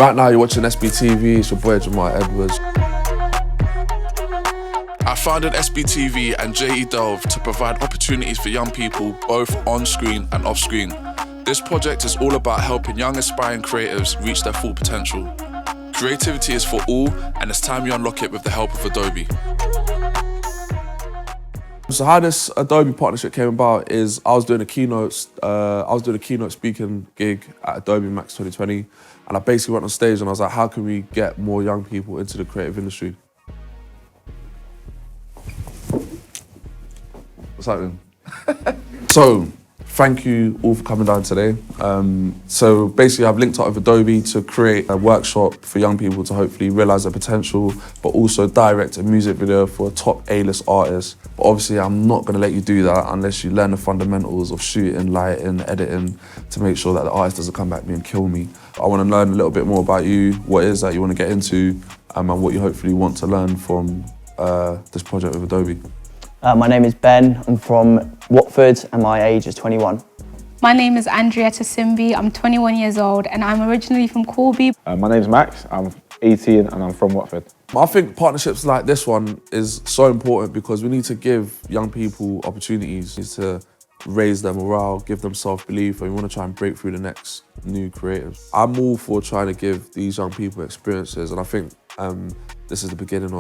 Right now you're watching SBTV, it's your boy Jamal Edwards. I founded SBTV and JE Delve to provide opportunities for young people both on screen and off screen. This project is all about helping young aspiring creatives reach their full potential. Creativity is for all, and it's time you unlock it with the help of Adobe. So how this Adobe partnership came about is I was doing a keynote speaking gig at Adobe Max 2020, and I basically went on stage and I was like, how can we get more young people into the creative industry? What's happening? So, thank you all for coming down today. So basically I've linked up with Adobe to create a workshop for young people to hopefully realise their potential, but also direct a music video for a top A-list artist. But obviously I'm not going to let you do that unless you learn the fundamentals of shooting, lighting, editing, to make sure that the artist doesn't come back to me and kill me. I want to learn a little bit more about you, what it is that you want to get into, and what you hopefully want to learn from this project with Adobe. My name is Ben, I'm from Watford and my age is 21. My name is Andrietta Simbi, I'm 21 years old and I'm originally from Corby. My name's Max, I'm 18 and I'm from Watford. I think partnerships like this one is so important because we need to give young people opportunities to raise their morale, give them self-belief, and we want to try and break through the next new creatives. I'm all for trying to give these young people experiences, and I think this is the beginning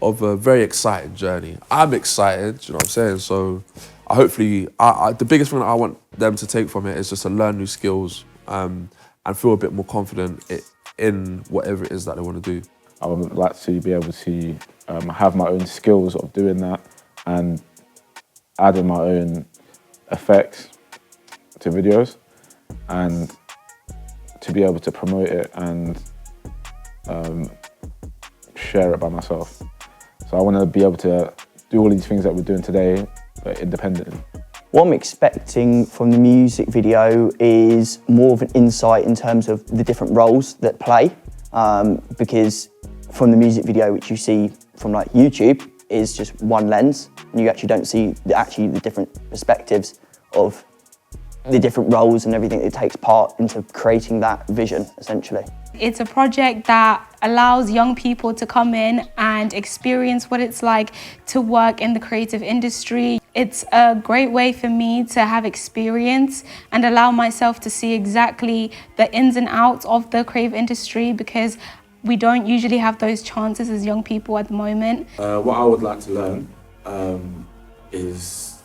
of a very exciting journey. I'm excited, you know what I'm saying? So the biggest thing that I want them to take from it is just to learn new skills and feel a bit more confident in whatever it is that they want to do. I would like to be able to have my own skills of doing that and adding my own effects to videos and to be able to promote it and share it by myself. So I want to be able to do all these things that we're doing today, but independently. What I'm expecting from the music video is more of an insight in terms of the different roles that play, because from the music video, which you see from like YouTube, is just one lens, and you actually don't see the different perspectives of the different roles and everything that takes part into creating that vision, essentially. It's a project that allows young people to come in and experience what it's like to work in the creative industry. It's a great way for me to have experience and allow myself to see exactly the ins and outs of the creative industry, because we don't usually have those chances as young people at the moment. What I would like to learn is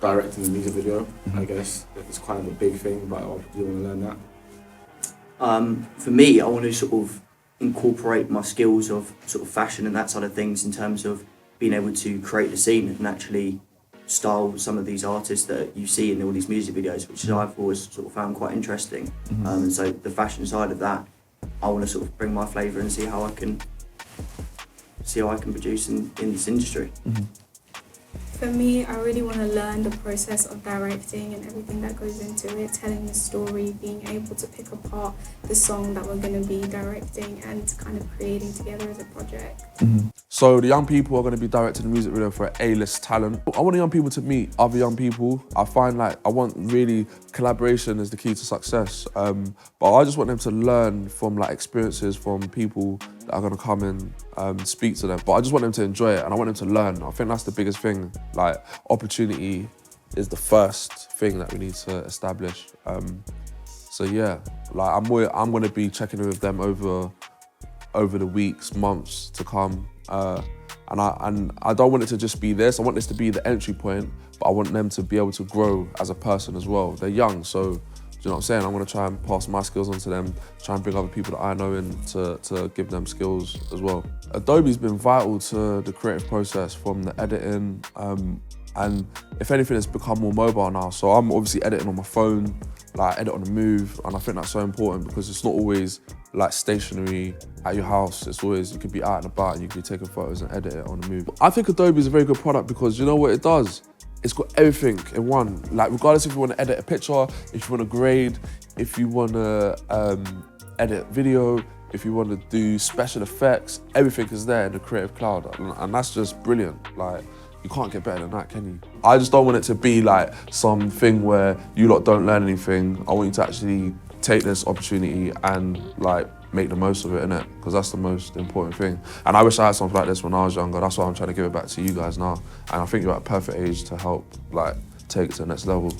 directing the music video. I guess it's kind of a big thing, but I do want to learn that. For me, I want to sort of incorporate my skills of sort of fashion and that side of things in terms of being able to create the scene and actually style some of these artists that you see in all these music videos, which I've always sort of found quite interesting. And so the fashion side of that, I want to sort of bring my flavour and see how I can produce in this industry. For me, I really want to learn the process of directing and everything that goes into it, telling the story, being able to pick apart the song that we're going to be directing and kind of creating together as a project. So the young people are going to be directing the music video for A-list talent. I want the young people to meet other young people. I find like I want really collaboration is the key to success. But I just want them to learn from like experiences from people that are going to come and speak to them. But I just want them to enjoy it and I want them to learn. I think that's the biggest thing. Like opportunity is the first thing that we need to establish. So yeah, like I'm going to be checking in with them over the weeks, months to come. And I don't want it to just be this. I want this to be the entry point, but I want them to be able to grow as a person as well. They're young, so do you know what I'm saying? I'm gonna try and pass my skills on to them, try and bring other people that I know in to give them skills as well. Adobe's been vital to the creative process from the editing, and if anything, it's become more mobile now. So I'm obviously editing on my phone, like edit on the move, and I think that's so important because it's not always like stationary at your house. It's always, you could be out and about and you could be taking photos and edit it on the move. I think Adobe is a very good product because you know what it does? It's got everything in one. Like regardless if you want to edit a picture, if you want to grade, if you want to edit video, if you want to do special effects, everything is there in the Creative Cloud. And that's just brilliant. Like, you can't get better than that, can you? I just don't want it to be like something where you lot don't learn anything. I want you to actually take this opportunity and like make the most of it, innit? Because that's the most important thing. And I wish I had something like this when I was younger. That's why I'm trying to give it back to you guys now. And I think you're at a perfect age to help like take it to the next level.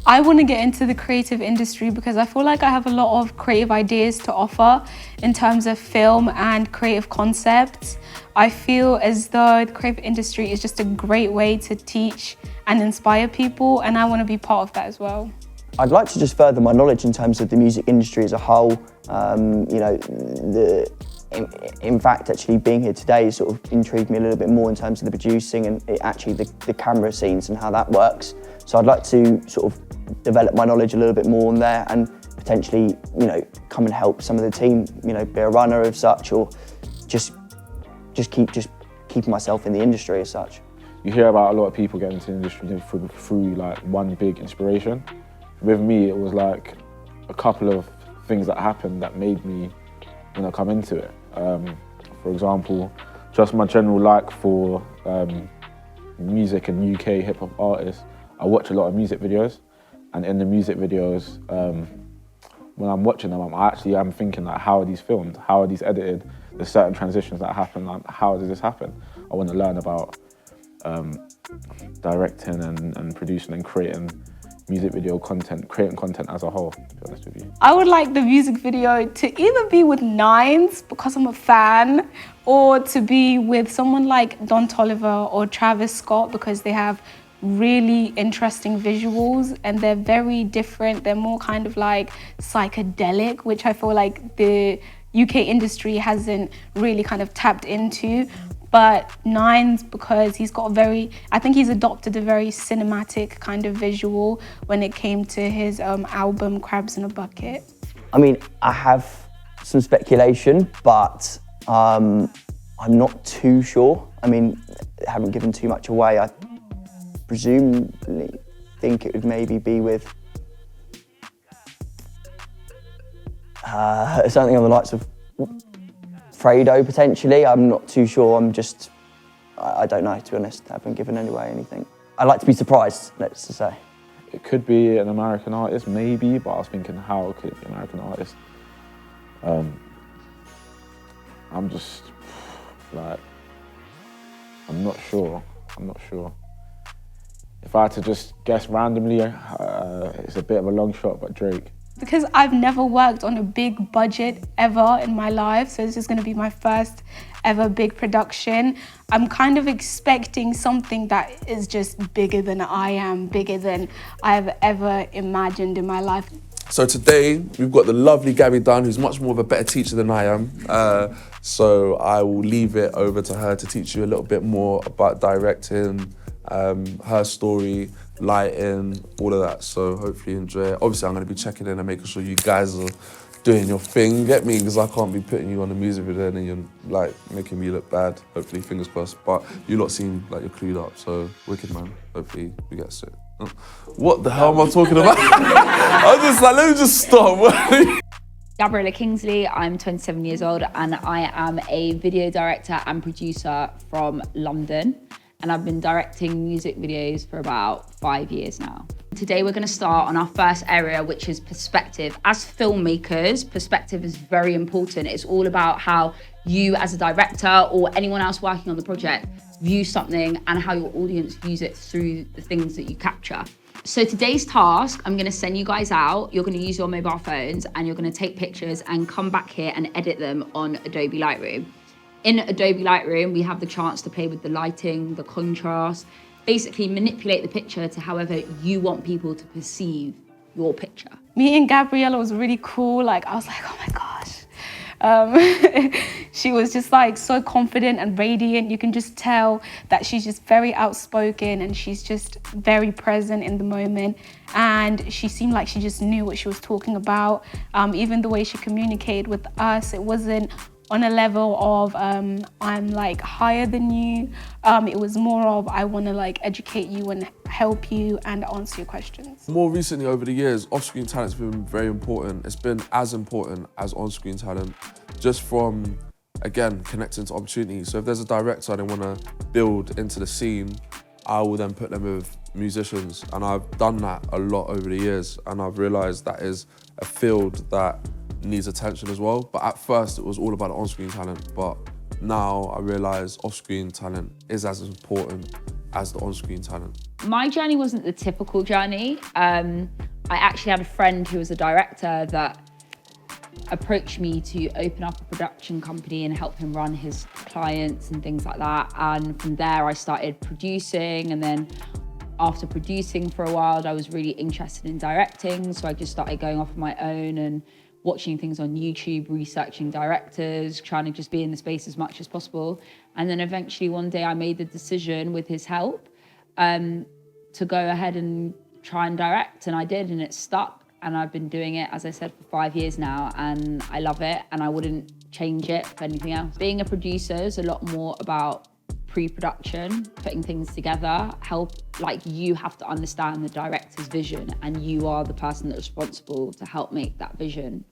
I want to get into the creative industry because I feel like I have a lot of creative ideas to offer in terms of film and creative concepts. I feel as though the creative industry is just a great way to teach and inspire people, and I want to be part of that as well. I'd like to just further my knowledge in terms of the music industry as a whole. You know, in fact, actually being here today sort of intrigued me a little bit more in terms of the producing and actually the camera scenes and how that works. So I'd like to sort of develop my knowledge a little bit more on there and potentially, you know, come and help some of the team, you know, be a runner of such, or just keeping myself in the industry as such. You hear about a lot of people getting into the industry through like one big inspiration. With me, it was like a couple of things that happened that made me, you know, come into it. For example, just my general like for music and UK hip hop artists. I watch a lot of music videos, and in the music videos, when I'm watching them, I'm thinking like, how are these filmed? How are these edited? There's certain transitions that happen. Like, how does this happen? I want to learn about directing and producing and creating music video content, creating content as a whole, to be honest with you. I would like the music video to either be with Nines, because I'm a fan, or to be with someone like Don Toliver or Travis Scott, because they have really interesting visuals and they're very different. They're more kind of like psychedelic, which I feel like the UK industry hasn't really kind of tapped into. But Nines, because he's got I think he's adopted a very cinematic kind of visual when it came to his album Crabs in a Bucket. I mean, I have some speculation, but I'm not too sure. I mean, I haven't given too much away. I presumably think it would maybe be with something on the likes of Fredo, potentially. I'm not too sure. I don't know, to be honest. I haven't given away anything. I like to be surprised, let's just say. It could be an American artist, maybe, but I was thinking, how could it be an American artist? I'm just, like, I'm not sure. If I had to just guess randomly, it's a bit of a long shot, but Drake. Because I've never worked on a big budget ever in my life, so this is going to be my first ever big production. I'm kind of expecting something that is just bigger than I am, bigger than I've ever imagined in my life. So today, we've got the lovely Gabby Dunn, who's much more of a better teacher than I am. So I will leave it over to her to teach you a little bit more about directing, her story, lighting, all of that. So hopefully you enjoy it. Obviously, I'm going to be checking in and making sure you guys are doing your thing, get me? Because I can't be putting you on a music video and then you're like making me look bad. Hopefully, fingers crossed. But you lot seem like you're clued up, so wicked, man. Hopefully we get sick. What the hell am I talking about? I'm just like, let me just stop. Gabriella Kingsley, I'm 27 years old and I am a video director and producer from London. And I've been directing music videos for about 5 years now. Today we're going to start on our first area, which is perspective. As filmmakers, perspective is very important. It's all about how you as a director or anyone else working on the project view something and how your audience views it through the things that you capture. So today's task, I'm going to send you guys out. You're going to use your mobile phones and you're going to take pictures and come back here and edit them on Adobe Lightroom. In Adobe Lightroom, we have the chance to play with the lighting, the contrast, basically manipulate the picture to however you want people to perceive your picture. Meeting Gabriella was really cool. Like, I was like, oh my gosh. She was just like so confident and radiant. You can just tell that she's just very outspoken and she's just very present in the moment. And she seemed like she just knew what she was talking about. Even the way she communicated with us, it wasn't on a level of I'm like higher than you. It was more of I want to like educate you and help you and answer your questions. More recently over the years, off-screen talent's been very important. It's been as important as on-screen talent, just from, again, connecting to opportunities. So if there's a director they want to build into the scene, I will then put them with musicians. And I've done that a lot over the years, and I've realised that is a field that needs attention as well. But at first it was all about the on-screen talent, but now I realise off-screen talent is as important as the on-screen talent. My journey wasn't the typical journey. I actually had a friend who was a director that approached me to open up a production company and help him run his clients and things like that. And from there I started producing, and then after producing for a while, I was really interested in directing. So I just started going off on my own and watching things on YouTube, researching directors, trying to just be in the space as much as possible. And then eventually one day I made the decision with his help to go ahead and try and direct, and I did, and it stuck. And I've been doing it, as I said, for 5 years now, and I love it, and I wouldn't change it for anything else. Being a producer is a lot more about pre-production, putting things together, you have to understand the director's vision, and you are the person that's responsible to help make that vision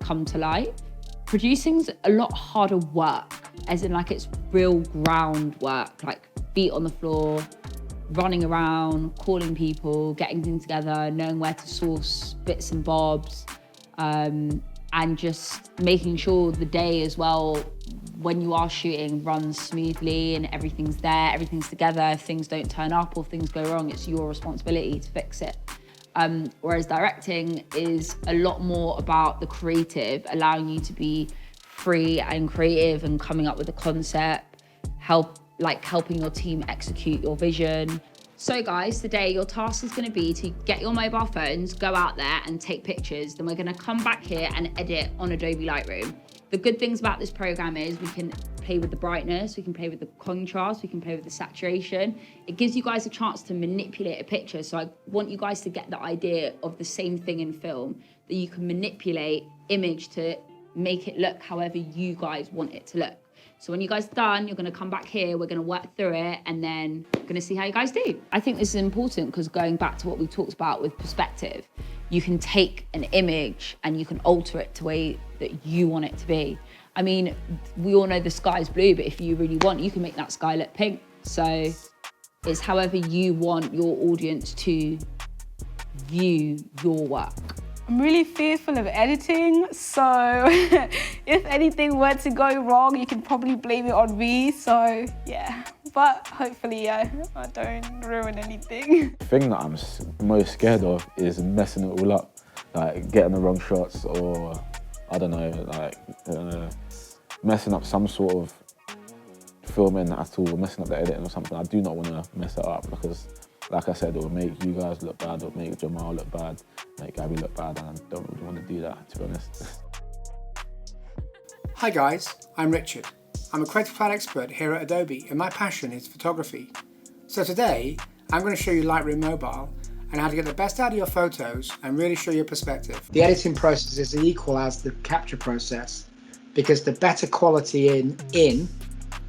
come to life. Producing's a lot harder work, as in it's real groundwork, feet on the floor, running around, calling people, getting things together, knowing where to source bits and bobs, and just making sure the day as well, when you are shooting, runs smoothly and everything's there, everything's together. If things don't turn up or things go wrong, it's your responsibility to fix it. Whereas directing is a lot more about the creative, allowing you to be free and creative and coming up with a concept, helping your team execute your vision. So guys, today your task is gonna be to get your mobile phones, go out there and take pictures. Then we're gonna come back here and edit on Adobe Lightroom. The good things about this program is we can play with the brightness, we can play with the contrast, we can play with the saturation. It gives you guys a chance to manipulate a picture. So I want you guys to get the idea of the same thing in film, that you can manipulate image to make it look however you guys want it to look. So when you guys are done, you're gonna come back here, we're gonna work through it, and then we're gonna see how you guys do. I think this is important because going back to what we talked about with perspective, you can take an image and you can alter it to the way that you want it to be. I mean, we all know the sky's blue, but if you really want, you can make that sky look pink. So it's however you want your audience to view your work. I'm really fearful of editing, so if anything were to go wrong, you can probably blame it on me, so yeah. But hopefully, I don't ruin anything. The thing that I'm most scared of is messing it all up, getting the wrong shots, or I don't know, messing up some sort of filming at all, messing up the editing or something. I do not want to mess it up because, like I said, it will make you guys look bad, it will make Jamal look bad, make Gabby look bad, and I don't really want to do that, to be honest. Hi guys, I'm Richard. I'm a creative cloud expert here at Adobe, and my passion is photography. So today, I'm going to show you Lightroom Mobile and how to get the best out of your photos and really show your perspective. The editing process is equal as the capture process, because the better quality in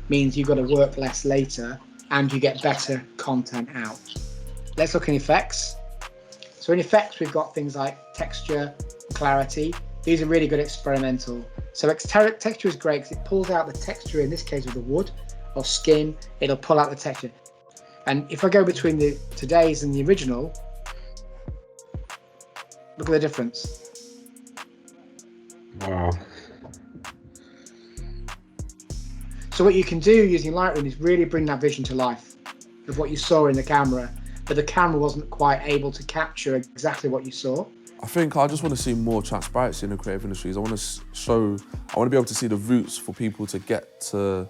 means you've got to work less later and you get better content out. Let's look in effects. So in effects, we've got things like texture, clarity. These are really good experimental. So texture is great because it pulls out the texture, in this case of the wood or skin, it'll pull out the texture. And if I go between the today's and the original, look at the difference. Wow. So what you can do using Lightroom is really bring that vision to life of what you saw in the camera, but the camera wasn't quite able to capture exactly what you saw. I think I just want to see more transparency in the creative industries. I want to be able to see the routes for people to get to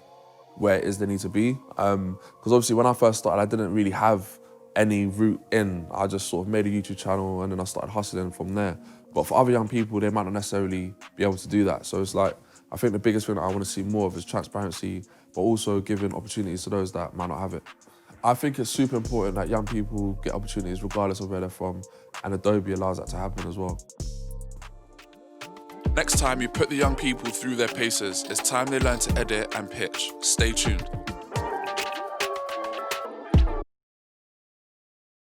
where it is they need to be. Because obviously when I first started, I didn't really have any route in. I just sort of made a YouTube channel and then I started hustling from there. But for other young people, they might not necessarily be able to do that. So it's I think the biggest thing that I want to see more of is transparency, but also giving opportunities to those that might not have it. I think it's super important that young people get opportunities regardless of where they're from, and Adobe allows that to happen as well. Next time you put the young people through their paces, it's time they learn to edit and pitch. Stay tuned.